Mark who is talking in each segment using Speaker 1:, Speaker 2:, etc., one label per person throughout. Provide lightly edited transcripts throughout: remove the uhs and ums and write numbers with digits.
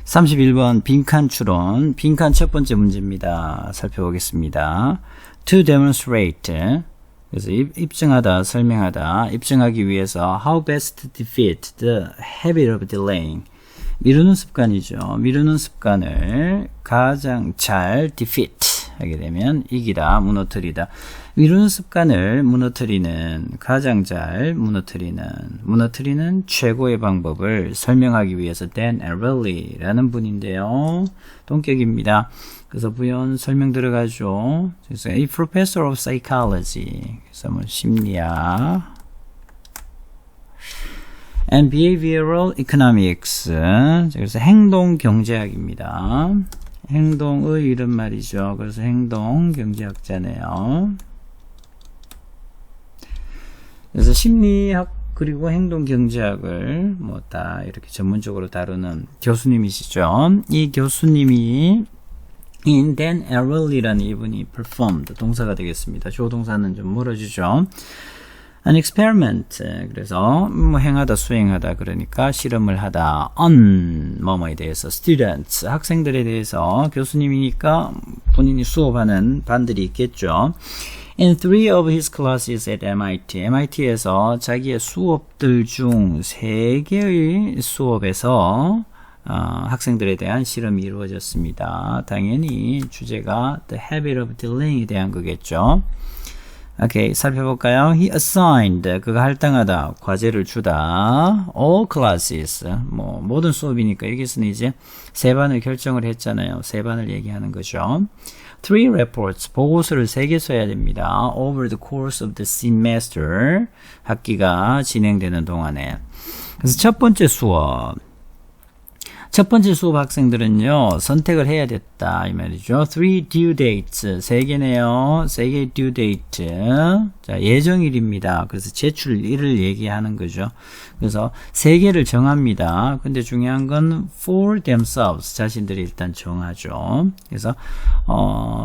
Speaker 1: 31번 빈칸 추론, 빈칸 첫 번째 문제입니다. 살펴보겠습니다. To demonstrate, 그래서 입증하다, 설명하다, 입증하기 위해서 how best to defeat the habit of delaying, 미루는 습관이죠. 미루는 습관을 가장 잘 defeat 하게 되면 이기다, 무너뜨리다. 미루는 습관을 무너뜨리는, 가장 잘 무너뜨리는 최고의 방법을 설명하기 위해서 Dan Ariely라는 분인데요. 동격입니다. 그래서 부연 설명 들어가죠. 그래서 a professor of psychology, 그래서 뭐 심리학 and behavioral economics, 그래서 행동 경제학입니다. 행동의 이름 말이죠. 그래서 행동 경제학자네요. 그래서 심리학 그리고 행동 경제학을 뭐 다 이렇게 전문적으로 다루는 교수님이시죠. 이 교수님이 in Dan Ariely라는 이분이 performed 동사가 되겠습니다. 조동사는 좀 멀어지죠. an experiment, 그래서 뭐 행하다, 수행하다, 그러니까 실험을 하다. on 뭐뭐에 대해서 students, 학생들에 대해서 교수님이니까 본인이 수업하는 반들이 있겠죠. In 3 of his classes at MIT, MIT에서 자기의 수업들 중 3개의 수업에서 학생들에 대한 실험이 이루어졌습니다. 당연히 주제가 The Habit of Delaying에 대한 거겠죠. 오케이, 살펴볼까요? He assigned, 그가 할당하다, 과제를 주다. All classes, 뭐 모든 수업이니까 여기서는 이제 세 반을 결정을 했잖아요. 세 반을 얘기하는 거죠. 3 reports, 보고서를 3개 써야 됩니다. Over the course of the semester, 학기가 진행되는 동안에. 그래서 첫 번째 수업 학생들은요, 선택을 해야 됐다, 이 말이죠. 3 due dates, 3개네요. 3개의 due date. 자, 예정일입니다. 그래서 제출일을 얘기하는 거죠. 그래서 3개를 정합니다. 근데 중요한 건 for themselves, 자신들이 일단 정하죠. 그래서,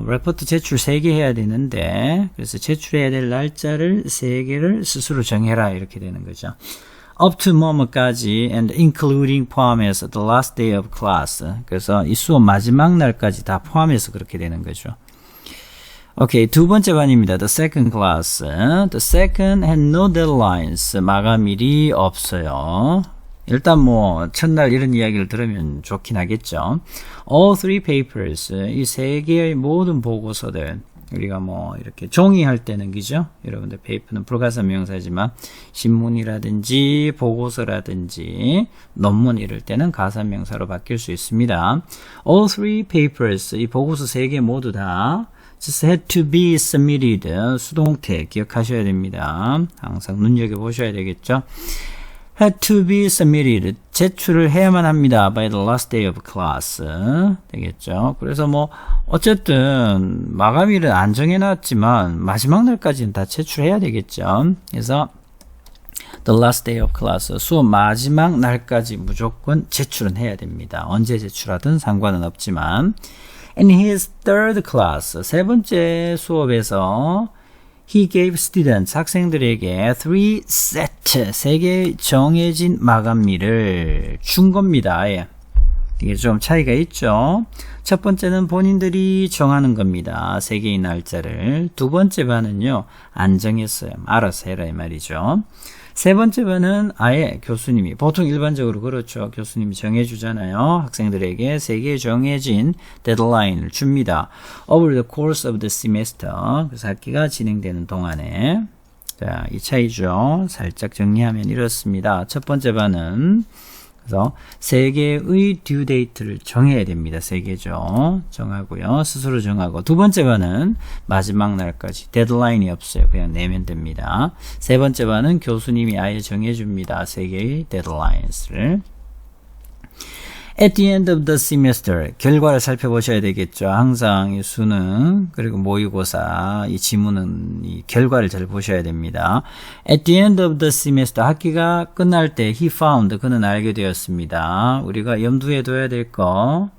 Speaker 1: 레포트 제출 3개 해야 되는데, 그래서 제출해야 될 날짜를 3개를 스스로 정해라, 이렇게 되는 거죠. up to 뭐뭐까지 and including 포함해서 the last day of class. 그래서 이 수업 마지막 날까지 다 포함해서 그렇게 되는 거죠. 오케이, 두 번째 반입니다. The second class. The second had no deadlines. 마감일이 없어요. 일단 뭐 첫날 이런 이야기를 들으면 좋긴 하겠죠. All 3 papers. 이 3개의 모든 보고서들. 우리가 뭐 이렇게 종이 할 때는 그죠? 여러분들 페이퍼는 불가산 명사지만 신문이라든지 보고서라든지 논문 이럴 때는 가산 명사로 바뀔 수 있습니다. All 3 papers, 이 보고서 3개 모두 다 just had to be submitted, 수동태 기억하셔야 됩니다. 항상 눈여겨보셔야 되겠죠? had to be submitted, 제출을 해야만 합니다. by the last day of class. 되겠죠. 그래서 뭐 어쨌든 마감일은 안 정해놨지만 마지막 날까지는 다 제출해야 되겠죠. 그래서 the last day of class, 수업 마지막 날까지 무조건 제출은 해야 됩니다. 언제 제출하든 상관은 없지만. in his third class, 세 번째 수업에서 he gave students, 학생들에게 3 set, 3개의 정해진 마감일을 준 겁니다. 예. 이게 좀 차이가 있죠. 첫 번째는 본인들이 정하는 겁니다. 3개의 날짜를. 두 번째 반은요, 안 정했어요. 알아서 해라 이 말이죠. 세 번째 반은 아예 교수님이, 보통 일반적으로 그렇죠. 교수님이 정해주잖아요. 학생들에게 3개의 정해진 데드라인을 줍니다. Over the course of the semester. 그래서 학기가 진행되는 동안에. 자, 이 차이죠. 살짝 정리하면 이렇습니다. 첫 번째 반은 그래서 3개의 due date를 정해야 됩니다. 3개죠. 정하고요. 스스로 정하고. 두 번째 반은 마지막 날까지 데드라인이 없어요. 그냥 내면 됩니다. 세 번째 반은 교수님이 아예 정해줍니다. 3개의 데드라인을. At the end of the semester, 결과를 살펴보셔야 되겠죠. 항상 이 수능 그리고 모의고사 이 지문은 이 결과를 잘 보셔야 됩니다. At the end of the semester, 학기가 끝날 때 he found, 그는 알게 되었습니다. 우리가 염두에 둬야 될 거,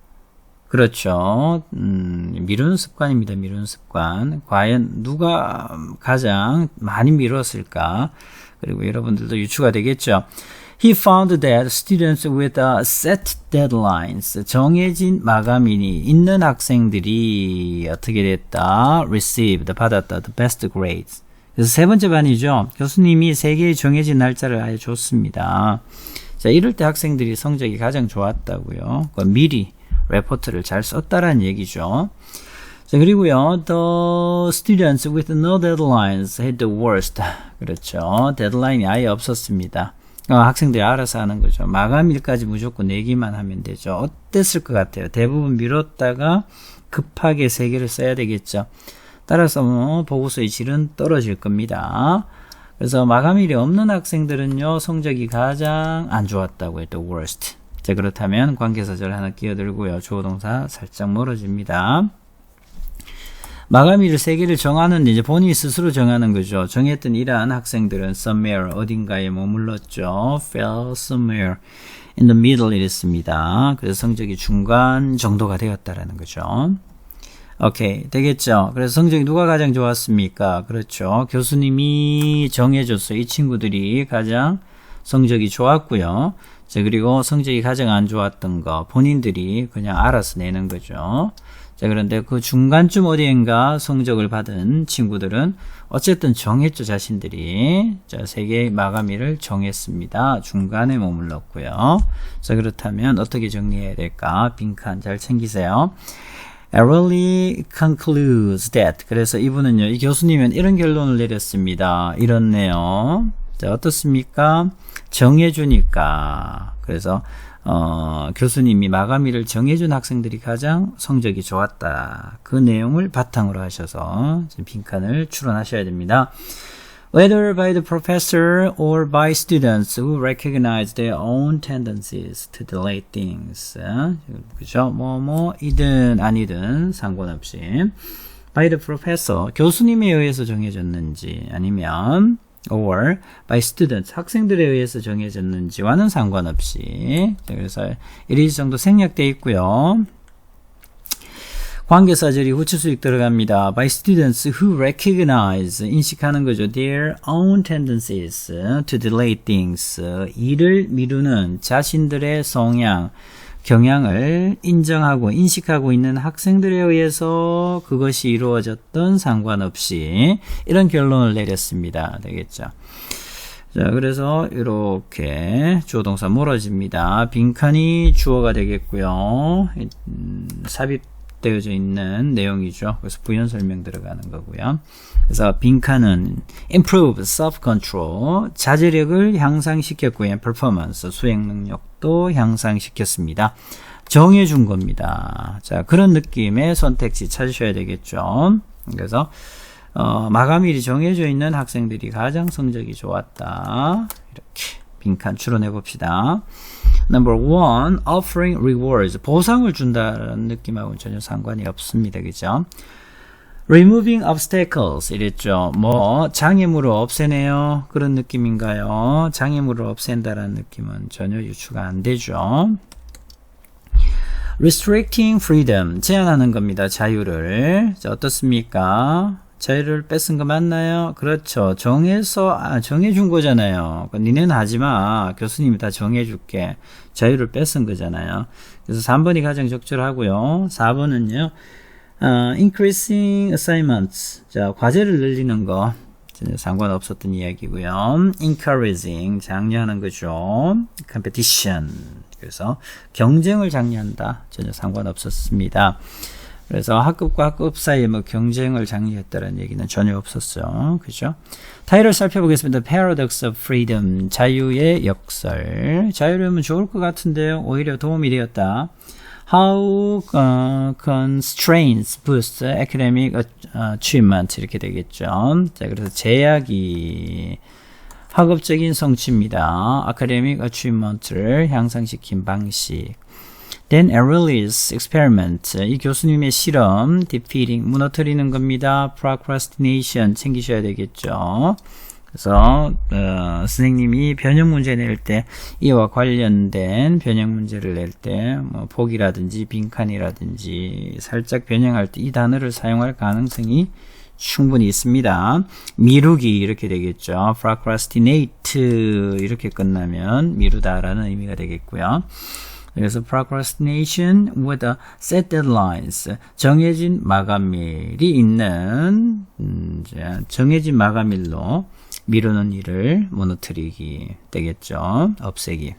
Speaker 1: 그렇죠. 미루는 습관입니다. 미루는 습관. 과연 누가 가장 많이 미뤘을까? 그리고 여러분들도 유추가 되겠죠. He found that students with set deadlines, 정해진 마감일이 있는 학생들이 어떻게 됐다? Received, 받았다. The best grades. 그래서 세 번째 반이죠. 교수님이 세 개의 정해진 날짜를 아예 줬습니다. 자, 이럴 때 학생들이 성적이 가장 좋았다고요. 미리 레포트를 잘 썼다라는 얘기죠. 자, 그리고요, the students with no deadlines had the worst. 그렇죠. 데드라인이 아예 없었습니다. 학생들이 알아서 하는 거죠. 마감일까지 무조건 내기만 하면 되죠. 어땠을 것 같아요? 대부분 미뤘다가 급하게 세 개를 써야 되겠죠. 따라서 보고서의 질은 떨어질 겁니다. 그래서 마감일이 없는 학생들은요, 성적이 가장 안 좋았다고 했죠. worst. 자, 그렇다면 관계사절 하나 끼어들고요. 주어 동사 살짝 멀어집니다. 마감일을 세 개를 정하는데 이제 본인이 스스로 정하는 거죠. 정했던 이러한 학생들은 somewhere 어딘가에 머물렀죠. fell somewhere in the middle 이랬습니다. 그래서 성적이 중간 정도가 되었다라는 거죠. 오케이, 되겠죠. 그래서 성적이 누가 가장 좋았습니까? 그렇죠. 교수님이 정해줬어요. 이 친구들이 가장 성적이 좋았고요. 자, 그리고 성적이 가장 안 좋았던 거 본인들이 그냥 알아서 내는 거죠. 자, 그런데 그 중간쯤 어디엔가 성적을 받은 친구들은 어쨌든 정했죠, 자신들이. 자, 세 개의 마감일을 정했습니다. 중간에 머물렀고요. 자, 그렇다면 어떻게 정리해야 될까? 빈칸 잘 챙기세요. Early concludes that. 그래서 이분은요, 이 교수님은 이런 결론을 내렸습니다. 이렇네요. 자, 어떻습니까? 정해주니까. 그래서 교수님이 마감일을 정해준 학생들이 가장 성적이 좋았다. 그 내용을 바탕으로 하셔서 빈칸을 추론하셔야 됩니다. Whether by the professor or by students who recognize their own tendencies to delay things. 그죠? 이든 아니든 상관없이. By the professor, 교수님에 의해서 정해졌는지 아니면 or by students, 학생들에 의해서 정해졌는지와는 상관없이. 그래서 이리 정도 생략되어 있고요. 관계사절이 후치 수익 들어갑니다. By students who recognize, 인식하는 거죠. Their own tendencies to delay things, 일을 미루는 자신들의 성향, 경향을 인정하고 인식하고 있는 학생들에 의해서 그것이 이루어졌던 상관없이 이런 결론을 내렸습니다. 되겠죠. 자, 그래서 이렇게 주어 동사 멀어집니다. 빈칸이 주어가 되겠고요. 삽입되어져 있는 내용이죠. 그래서 부연 설명 들어가는 거고요. 그래서 빈칸은 improve self-control, 자제력을 향상시켰고요. performance, 수행 능력도 향상시켰습니다. 정해준 겁니다. 자, 그런 느낌의 선택지 찾으셔야 되겠죠. 그래서 마감일이 정해져 있는 학생들이 가장 성적이 좋았다. 이렇게 빈칸 추론해 봅시다. Number one, offering rewards, 보상을 준다는 느낌하고는 전혀 상관이 없습니다. 그죠? Removing obstacles 이랬죠. 장애물을 없애네요. 그런 느낌인가요? 장애물을 없앤다라는 느낌은 전혀 유추가 안 되죠. Restricting freedom, 제한하는 겁니다. 자유를. 자, 어떻습니까? 자유를 뺏은 거 맞나요? 그렇죠. 정해준 거잖아요. 니네는 하지 마. 교수님이 다 정해줄게. 자유를 뺏은 거잖아요. 그래서 3번이 가장 적절하고요. 4번은요. Increasing assignments. 자, 과제를 늘리는 거. 전혀 상관없었던 이야기고요. Encouraging. 장려하는 거죠. Competition. 그래서 경쟁을 장려한다. 전혀 상관없었습니다. 그래서 학급과 학급 사이에 경쟁을 장려했다는 얘기는 전혀 없었어요. 그죠? 타이틀을 살펴보겠습니다. Paradox of Freedom. 자유의 역설. 자유로우면 좋을 것 같은데요. 오히려 도움이 되었다. How constraints boost academic achievement 이렇게 되겠죠. 자, 그래서 제약이 학업적인 성취입니다. academic achievement를 향상시킨 방식. Then Aurelius experiment, 이 교수님의 실험, defeating, 무너뜨리는 겁니다. procrastination, 챙기셔야 되겠죠. 그래서 선생님이 변형 문제 낼 때 이와 관련된 변형 문제를 낼 때 복이라든지 빈칸이라든지 살짝 변형할 때 이 단어를 사용할 가능성이 충분히 있습니다. 미루기 이렇게 되겠죠. procrastinate 이렇게 끝나면 미루다라는 의미가 되겠고요. 그래서 procrastination with a set deadlines 정해진 마감일이 있는 정해진 마감일로 미루는 일을 무너뜨리기 되겠죠. 없애기.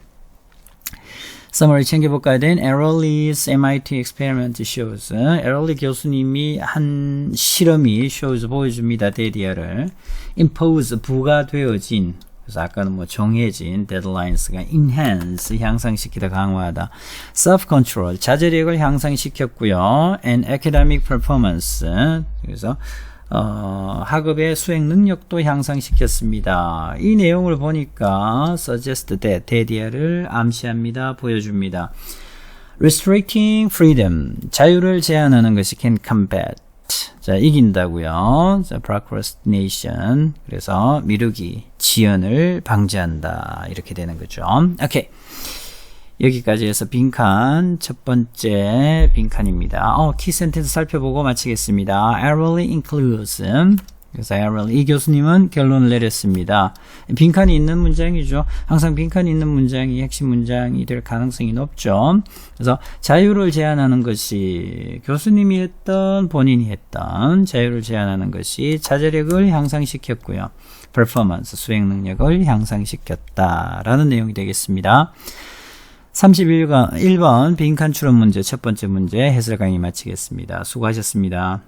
Speaker 1: Summary 챙겨볼까요? Then Early's MIT experiment shows. Early 교수님이 한 실험이 shows 보여줍니다. 데디어를 impose 부과되어진 그래서 아까는 뭐 정해진 deadlines가 enhance 향상시키다 강화하다 self-control 자제력을 향상시켰고요. and academic performance 그래서 학업의 수행 능력도 향상시켰습니다. 이 내용을 보니까 suggest that 대디어를 암시합니다. 보여줍니다. restricting freedom 자유를 제한하는 것이 can combat 자 이긴다고요. 자 procrastination 그래서 미루기 지연을 방지한다 이렇게 되는 거죠. 오케이. 여기까지 해서 빈칸 첫 번째 빈칸입니다. 키 센텐스 살펴보고 마치겠습니다. Early includes 그래서 Early 이 교수님은 결론을 내렸습니다. 빈칸이 있는 문장이죠. 항상 빈칸이 있는 문장이 핵심 문장이 될 가능성이 높죠. 그래서 자유를 제한하는 것이 교수님이 했던 본인이 했던 자유를 제한하는 것이 자제력을 향상시켰고요. performance 수행 능력을 향상시켰다라는 내용이 되겠습니다. 31번 빈칸 추론 문제 첫 번째 문제 해설 강의 마치겠습니다. 수고하셨습니다.